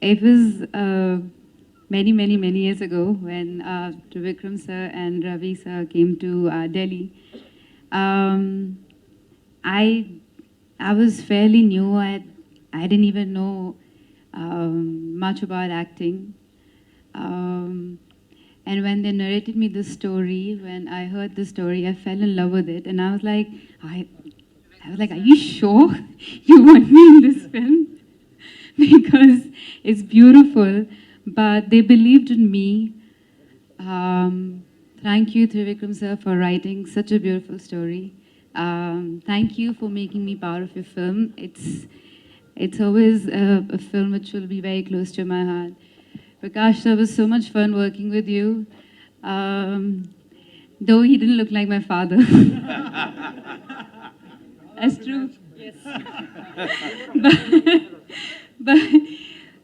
It was many years ago when Trivikram sir and Ravi sir came to Delhi. Um, I I was fairly new. I didn't even know much about acting. Um, and when they narrated me this story, when I heard the story, I fell in love with it, and I was like, I was like, are you sure you want me in this film? Because it's beautiful, but they believed in me. Thank you, Trivikram sir, for writing such a beautiful story. Thank you for making me part of your film. It's always a film which will be very close to my heart. Prakash sir, it was so much fun working with you. Though he didn't look like my father. That's true. Yes. but,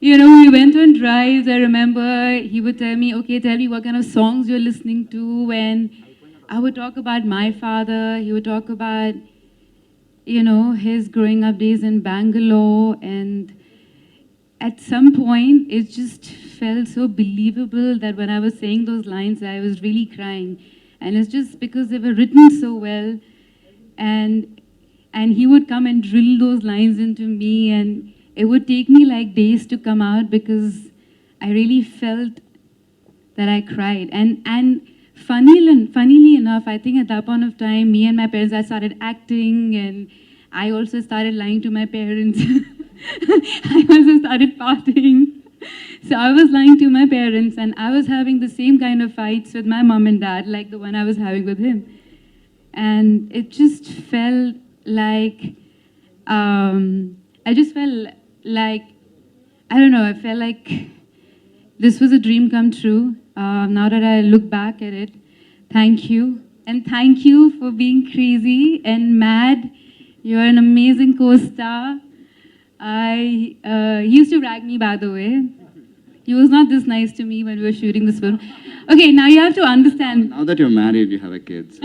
you know, we went on drives. I remember he would tell me, okay, tell me what kind of songs you're listening to. And I would talk about my father. He would talk about, you know, his growing up days in Bangalore. And at some point, it just felt so believable that when I was saying those lines, I was really crying. And it's just because they were written so well. And he would come and drill those lines into me, and it would take me like days to come out because I really felt that I cried. And funnily enough, I think at that point of time, me and my parents, I started acting, and I also started lying to my parents. I also started partying. So I was lying to my parents, and I was having the same kind of fights with my mom and dad, like the one I was having with him. And it just felt like, I just felt like, I don't know, I felt like this was a dream come true. Now that I look back at it, thank you. And thank you for being crazy and mad. You're an amazing co-star. He used to rag me, by the way. He was not this nice to me when we were shooting this film. Okay, now you have to understand. Now that you're married, you have a kid. So.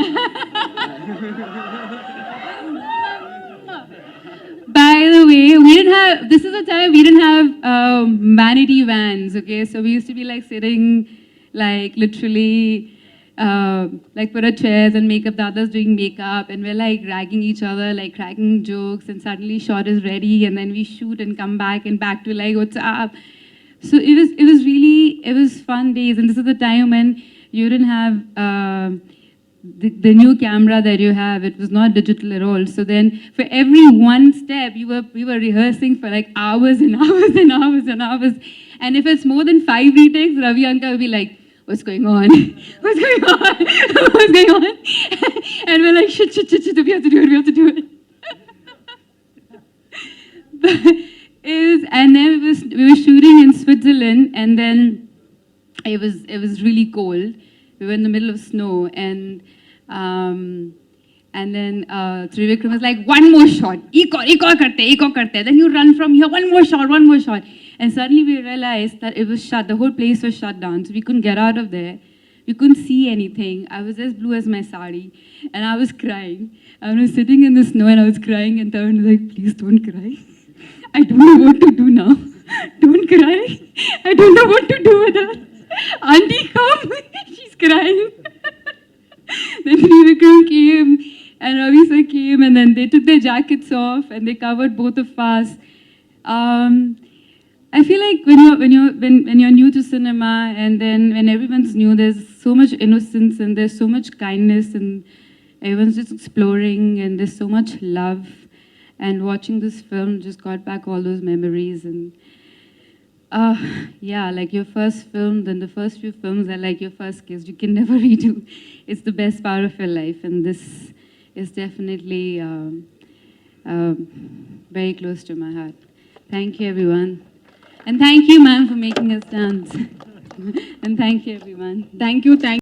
By the way, we didn't have, this is a time we didn't have vanity vans, okay? So we used to be like sitting, like literally, like put our chairs and makeup, the others doing makeup, and we're like ragging each other, like cracking jokes, and suddenly shot is ready, and then we shoot and come back and back to like, what's up? So it was fun days, and this is the time when you didn't have the new camera that you have. It was not digital at all. So then for every one step, we were rehearsing for like hours and hours and hours and hours. And if it's more than 5 retakes, Ravi Uncle will be like, what's going on? What's going on? What's going on? And we're like, shit, we have to do it. And then we were shooting in Switzerland, and then it was really cold. We were in the middle of snow, and then Trivikram was like, one more shot, ek aur karte. Then you run from here, one more shot. And suddenly we realized that it was shut, the whole place was shut down, so we couldn't get out of there. We couldn't see anything. I was as blue as my sari, and I was crying. I was sitting in the snow, and I was crying, and Tarun was like, please don't cry. I don't know what to do now. Don't cry. I don't know what to do with her. Auntie, come. She's crying. Then Trivikram came, and Ravi sir came, and then they took their jackets off, and they covered both of us. I feel like when you're new to cinema, and then when everyone's new, there's so much innocence, and there's so much kindness, and everyone's just exploring, and there's so much love. And watching this film just got back all those memories. And yeah, like your first film, then the first few films are like your first kiss. You can never redo. It's the best part of your life. And this is definitely very close to my heart. Thank you, everyone. And thank you, ma'am, for making us dance. And thank you, everyone. Thank you.